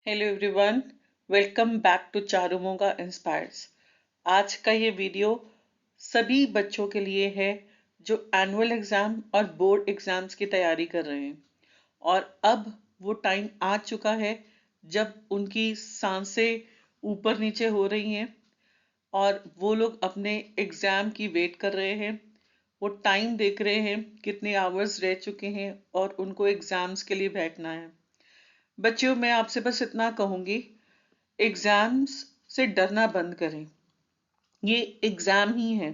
Hello everyone, welcome back to चारुमोगा inspires. आज का ये वीडियो सभी बच्चों के लिए है जो एनुअल एग्जाम और बोर्ड एग्जाम्स की तैयारी कर रहे हैं। और अब वो टाइम आ चुका है जब उनकी सांसें ऊपर नीचे हो रही हैं और वो लोग अपने एग्जाम की वेट कर रहे हैं। वो टाइम देख रहे हैं कितने आवर्स रह चुके हैं और उनको एग्जाम्स के लिए बैठना है। बच्चों, मैं आपसे बस इतना कहूंगी, एग्जाम्स से डरना बंद करें। ये एग्जाम ही है।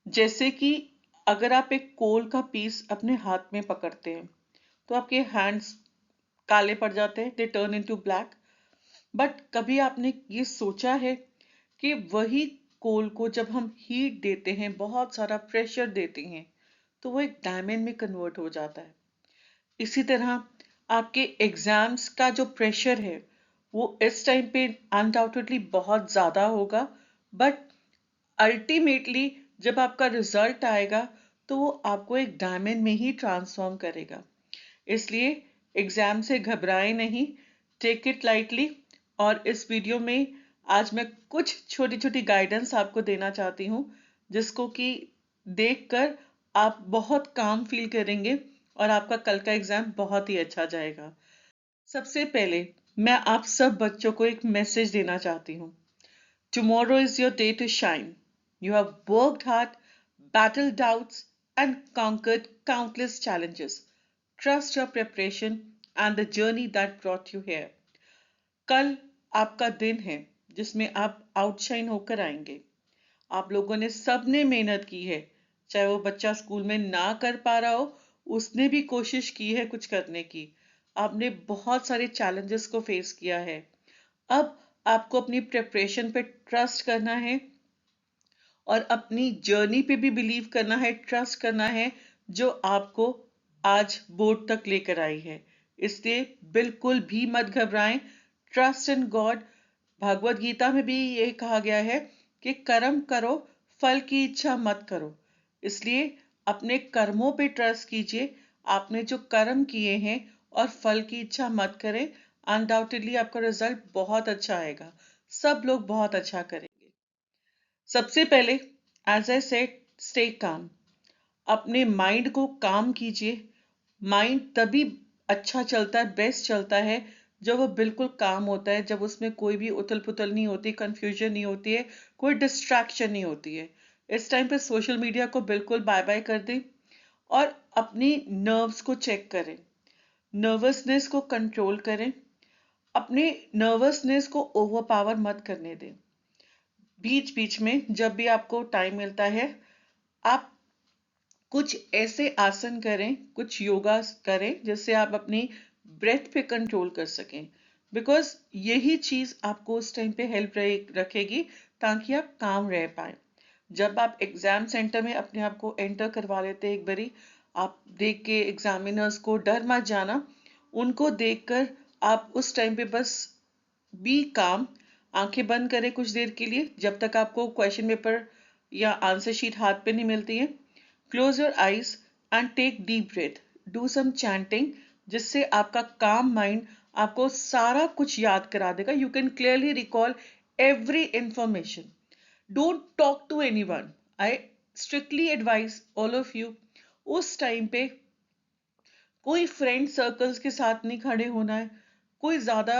जैसे कि अगर आप एक कोल का पीस अपने हाथ में पकड़ते हैं तो आपके हैंड्स काले पड़ जाते हैं, they turn into black. But कभी आपने ये सोचा है कि वही कोल को जब हम हीट देते हैं, बहुत सारा प्रेशर देते हैं, तो वो एक डायमंड में कन्वर्ट हो जाता है। इसी तरह आपके एग्जाम्स का जो प्रेशर है वो इस टाइम पे अनडाउटेडली बहुत ज्यादा होगा, बट अल्टीमेटली जब आपका रिजल्ट आएगा तो वो आपको एक डायमंड में ही ट्रांसफॉर्म करेगा। इसलिए एग्जाम से घबराएं नहीं, टेक इट लाइटली। और इस वीडियो में आज मैं कुछ छोटी छोटी गाइडेंस आपको देना चाहती हूँ जिसको कि देखकर आप बहुत काम फील करेंगे और आपका कल का एग्जाम बहुत ही अच्छा जाएगा। सबसे पहले मैं आप सब बच्चों को एक मैसेज देना चाहती हूँ। Tomorrow is your day to shine. You have worked hard, battled doubts, and conquered countless challenges. Trust your preparation and the journey that brought you here. कल आपका दिन है जिसमें आप आउटशाइन होकर आएंगे। आप लोगों ने सबने मेहनत की है, चाहे वो बच्चा स्कूल में ना कर पा रहा हो, उसने भी कोशिश की है कुछ करने की। आपने बहुत सारे चैलेंजेस को फेस किया है। अब आपको अपनी प्रिपरेशन पे ट्रस्ट करना है और अपनी जर्नी पे भी बिलीव करना है, ट्रस्ट करना है, जो आपको आज बोर्ड तक लेकर आई है। इसलिए बिल्कुल भी मत घबराएं। Trust in God. Bhagavad Gita में भी ये कहा गया है कि कर्म करो, फल की इच्छा मत करो। इसलिए अपने कर्मों पे ट्रस्ट कीजिए। आपने जो कर्म किए हैं और फल की इच्छा मत करें। अनडाउटेडली आपका रिजल्ट बहुत अच्छा आएगा। सब लोग बहुत अच्छा करेंगे। सबसे पहले, as I said, stay calm. अपने माइंड को काम कीजिए। माइंड तभी अच्छा चलता है, बेस्ट चलता है, जब वो बिल्कुल काम होता है, जब उसमें कोई भी उथल पुथल नहीं होती, कंफ्यूजन नहीं होती है, कोई डिस्ट्रैक्शन नहीं होती है। इस टाइम पे सोशल मीडिया को बिल्कुल बाय बाय कर दें और अपनी नर्व्स को चेक करें। नर्वसनेस को कंट्रोल करें। अपने नर्वसनेस को ओवरपावर मत करने दें। बीच बीच में जब भी आपको टाइम मिलता है, आप कुछ ऐसे आसन करें, कुछ योगा करें जिससे आप अपनी ब्रेथ पे कंट्रोल कर सकें। बिकॉज यही चीज आपको उस टाइम पे हेल्प रखेगी ताकि आप काम रह पाए। जब आप एग्जाम सेंटर में अपने आप को एंटर करवा लेते हैं एक बारी, आप देख के एग्जामिनर्स को डर मत जाना। उनको देखकर आप उस टाइम पे बस बी काम। आंखें बंद करें कुछ देर के लिए जब तक आपको क्वेश्चन पेपर या आंसर शीट हाथ पे नहीं मिलती है। Close your eyes and take deep breath. Do some chanting जिससे आपका काम माइंड आपको सारा कुछ याद करा देगा। You can clearly recall every information. Don't talk to anyone. I strictly advise all of you, उस टाइम पे कोई फ्रेंड सर्कल्स के साथ नहीं खड़े होना है। कोई ज्यादा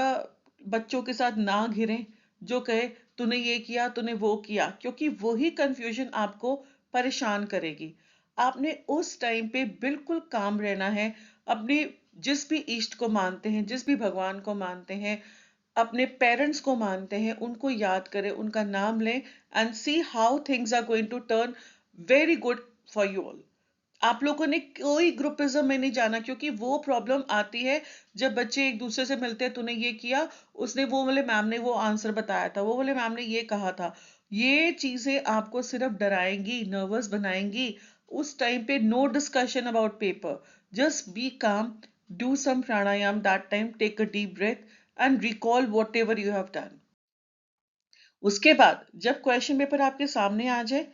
बच्चों के साथ ना घिरें जो कहे तूने ये किया, तूने वो किया, क्योंकि वही कंफ्यूजन आपको परेशान करेगी। आपने उस टाइम पे बिल्कुल काम रहना है। अपने जिस भी इष्ट को मानते हैं, जिस भी भगवान को मानते हैं, अपने पेरेंट्स को मानते हैं, उनको याद करें, उनका नाम लें and see how things are going to turn very good for you all. आप लोगों ने कोई ग्रुपिज्म में नहीं जाना, क्योंकि वो प्रॉब्लम आती है जब बच्चे एक दूसरे से मिलते हैं। तूने ये किया, उसने वो वाले मैम ने वो आंसर बताया था, वो वाले मैम ने ये कहा था। ये चीजें आपको सिर्फ डराएंगी, नर्वस बनाएंगी। उस टाइम पे no discussion about paper, just be calm, do some pranayama that time, take a deep breath and recall whatever you have done. उसके बाद जब क्वेश्चन पेपर आपके सामने आ जाए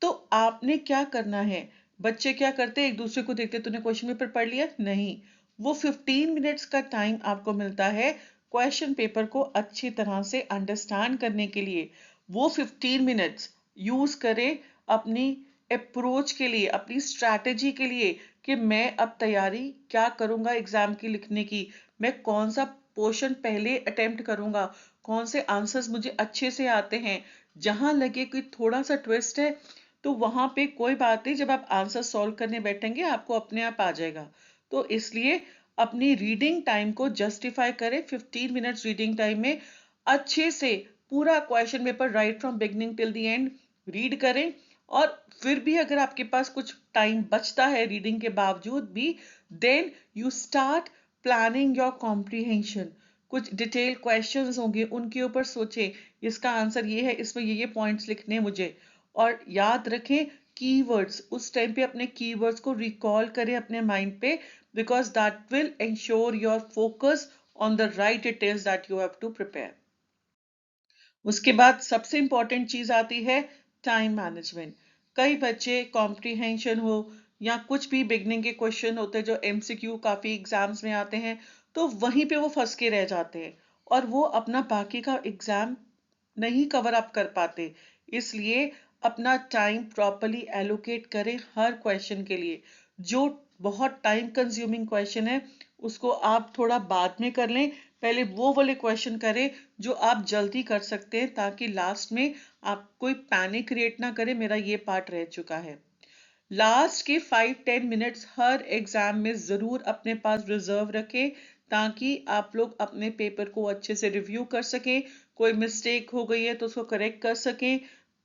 तो आपने क्या करना है। बच्चे क्या करते हैं, एक दूसरे को देखते, तूने क्वेश्चन पेपर पढ़ लिया? नहीं। वो 15 मिनट्स का टाइम आपको मिलता है क्वेश्चन पेपर को अच्छी तरह से अंडरस्टैंड करने के लिए वो 15 मिनट्स यूज करें अपनी अप्रोच के लिए, अपनी स्ट्रैटेजी के लिए कि मैं अब तैयारी क्या करूंगा एग्जाम की लिखने की, मैं कौन सा पोर्शन पहले अटेम्प्ट करूंगा, कौन से आंसर्स मुझे अच्छे से आते हैं। जहां लगे कि थोड़ा सा ट्विस्ट है तो वहां पे कोई बात नहीं, जब आप आंसर सॉल्व करने बैठेंगे आपको अपने आप आ जाएगा। तो इसलिए अपनी रीडिंग टाइम को जस्टिफाई करें। 15 मिनट्स रीडिंग टाइम में अच्छे से पूरा question paper right from beginning till the end read करें। और फिर भी अगर आपके पास कुछ टाइम बचता है रीडिंग के बावजूद भी, then you start planning your comprehension. कुछ डिटेल क्वेश्चंस होंगे उनके ऊपर सोचें, इसका आंसर ये है, इसमें ये पॉइंट्स लिखने हैं मुझे। और याद रखें कीवर्ड्स, उस टाइम पे अपने कीवर्ड्स को रिकॉल करें अपने माइंड पे, because that will ensure your focus on the right details that you have to prepare. उसके बाद सबसे इंपॉर्टेंट चीज आती है टाइम मैनेजमेंट। कई बच्चे कॉम्प्रिहेंशन हो या कुछ भी बिगनिंग के क्वेश्चन होते हैं जो एमसीक्यू काफी एग्जाम्स में आते हैं, तो वहीं पे वो फंस के रह जाते हैं और वो अपना बाकी का एग्जाम नहीं कवर अप कर पाते। इसलिए अपना टाइम प्रॉपरली एलोकेट करें हर क्वेश्चन के लिए। जो बहुत टाइम कंज्यूमिंग क्वेश्चन है उसको आप थोड़ा बाद में कर लें, पहले वो वाले क्वेश्चन करें जो आप जल्दी कर सकते हैं, ताकि लास्ट में आप कोई पैनिक क्रिएट ना करें मेरा ये पार्ट रह चुका है। लास्ट के 5-10 मिनट्स हर एग्जाम में जरूर अपने पास रिजर्व रखें, ताकि आप लोग अपने पेपर को अच्छे से रिव्यू कर सकें। कोई मिस्टेक हो गई है तो उसको करेक्ट कर सकें।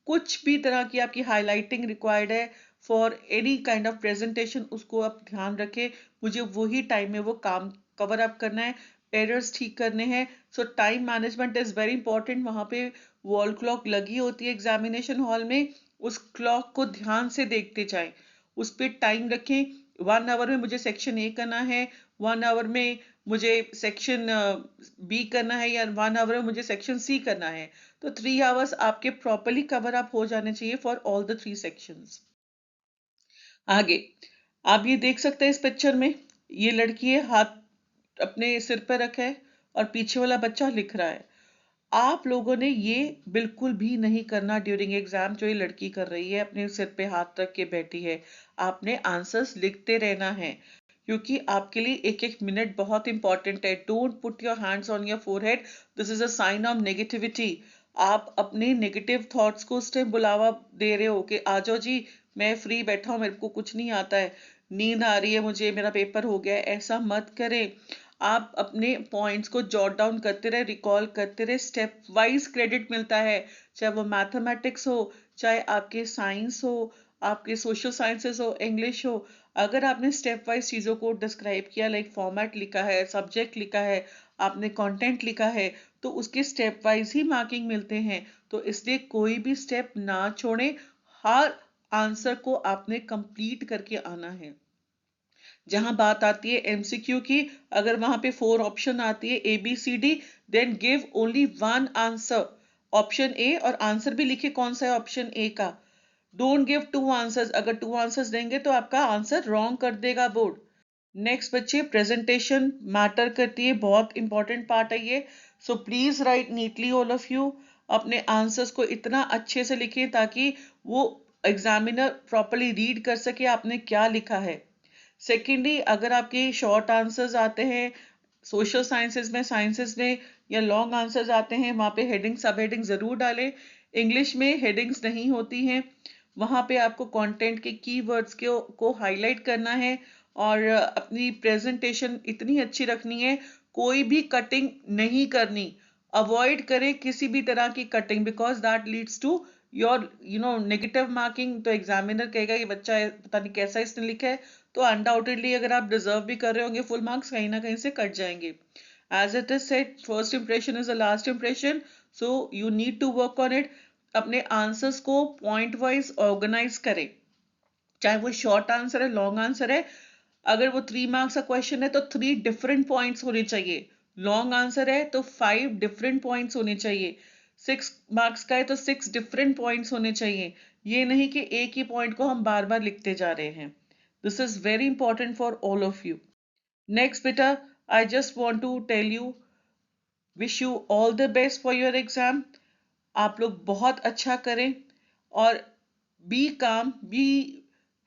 कुछ भी तरह की आपकी हाईलाइटिंग रिक्वायर्ड है for any kind of presentation, उसको आप ध्यान रखें। मुझे वही टाइम में वो काम कवर अप करना है, एरर्स ठीक करने हैं। सो time management is very important. वहां पे वॉल क्लॉक लगी होती है एग्जामिनेशन हॉल में, उस क्लॉक को ध्यान से देखते जाएं, उस पर टाइम रखें। 1 आवर में मुझे सेक्शन ए करना है, 1 आवर में मुझे सेक्शन बी करना है, या 1 आवर में मुझे सेक्शन सी करना है। तो 3 आवर्स आपके प्रॉपरली कवर अप हो जाने चाहिए फॉर ऑल द 3 सेक्शंस। आगे आप ये देख सकते हैं इस पिक्चर में, ये लड़की है, हाथ अपने सिर पर रखा है और पीछे वाला बच्चा लिख रहा है। आप लोगों ने ये बिल्कुल भी नहीं करना ड्यूरिंग एग्जाम जो ये लड़की कर रही है, अपने सिर पे हाथ रख के बैठी है। आपने आंसर्स लिखते रहना है, क्योंकि आपके लिए एक एक मिनट बहुत इंपॉर्टेंट है। Don't put your hands on your forehead, this is a sign of negativity. आप अपने नेगेटिव थॉट्स को उस टाइम बुलावा दे रहे हो कि आ जाओ जी, मैं फ्री बैठा हूं, मेरे को कुछ नहीं आता है, नींद आ रही है मुझे, मेरा पेपर हो गया है। ऐसा मत करें। आप अपने पॉइंट्स को जॉट डाउन करते रहे, रिकॉल करते रहे, स्टेप वाइज क्रेडिट मिलता है। चाहे वो मैथमेटिक्स हो, चाहे आपके साइंस हो, आपके सोशल साइंसेस हो, इंग्लिश हो। अगर आपने स्टेप वाइज चीजों को डिस्क्राइब किया, लाइक फॉर्मेट लिखा है, सब्जेक्ट लिखा है, आपने कंटेंट लिखा है, तो उसके स्टेप वाइज ही मार्किंग मिलते हैं। तो इसलिए कोई भी स्टेप ना छोड़ें, हर आंसर को आपने कंप्लीट करके आना है। जहां बात आती है एमसीक्यू की, अगर वहां पे 4 ऑप्शन आती है ABCD, then give only 1 answer, option A, और आंसर भी लिखे कौन सा है ऑप्शन ए का। डोंट गिव 2 आंसर्स, अगर 2 आंसर्स देंगे तो आपका आंसर रॉन्ग कर देगा बोर्ड। नेक्स्ट बच्चे, प्रेजेंटेशन मैटर करती है, बहुत इंपॉर्टेंट पार्ट है ये। So please right neatly all of you. अपने आंसर्स को इतना अच्छे से लिखें ताकि वो एग्जामिनर प्रॉपरली रीड कर सके आपने क्या लिखा है। सेकेंडली, अगर आपके शॉर्ट आंसर्स आते हैं सोशल साइंसेज में, साइंसेज में, या लॉन्ग आंसर्स आते हैं, वहां पे हेडिंग सब हेडिंग जरूर डालें। इंग्लिश में हेडिंग्स नहीं होती हैं, वहां पे आपको कंटेंट के कीवर्ड्स को हाईलाइट करना है। और अपनी प्रेजेंटेशन इतनी अच्छी रखनी है, कोई भी कटिंग नहीं करनी। अवॉइड करें किसी भी तरह की cutting, because that leads to your negative marking. तो एग्जामिनर कहेगा ये बच्चा पता नहीं कैसा इसने लिखा है। तो अनडाउटेडली अगर आप डिजर्व भी कर रहे होंगे फुल मार्क्स, कहीं ना कहीं से कट जाएंगे। As it is said, first impression is the last impression, so you need to work on it. अपने आंसर्स को पॉइंट वाइज ऑर्गेनाइज करें, चाहे वो शॉर्ट आंसर है, लॉन्ग आंसर है। अगर वो 3 मार्क्स का क्वेश्चन है तो 3 डिफरेंट पॉइंट्स होने चाहिए। लॉन्ग आंसर है तो 5 डिफरेंट पॉइंट्स होने चाहिए। 6 मार्क्स का है तो 6 डिफरेंट पॉइंट्स होने चाहिए। ये नहीं कि एक ही पॉइंट को हम बार बार लिखते जा रहे हैं। This is very important for all of you. Next बेटा, I just want to tell you wish you all the best for your exam. आप लोग बहुत अच्छा करें और be calm, be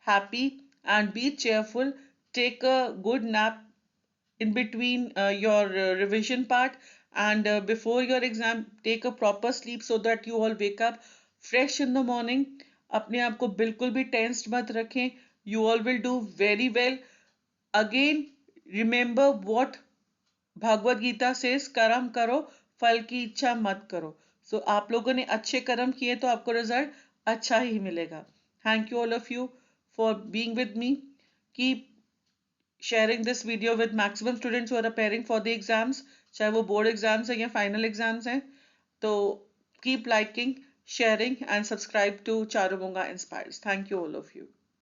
happy and be cheerful. Take a good nap in between your revision part and before your exam. Take a proper sleep so that you all wake up fresh in the morning. अपने आप को बिल्कुल भी tensed मत रखें। You all will do very well. Again, remember what Bhagavad Gita से कर्म करो, फल की इच्छा मत करो। सो आप लोगों ने अच्छे कर्म किए तो आपको रिजल्ट अच्छा ही मिलेगा। Thank you all of you for being with me. Keep sharing this video with maximum students who are preparing for the exams, चाहे वो board exams हैं या final exams हैं। तो keep liking, sharing and subscribe to Charumonga Inspires. Thank you all of you.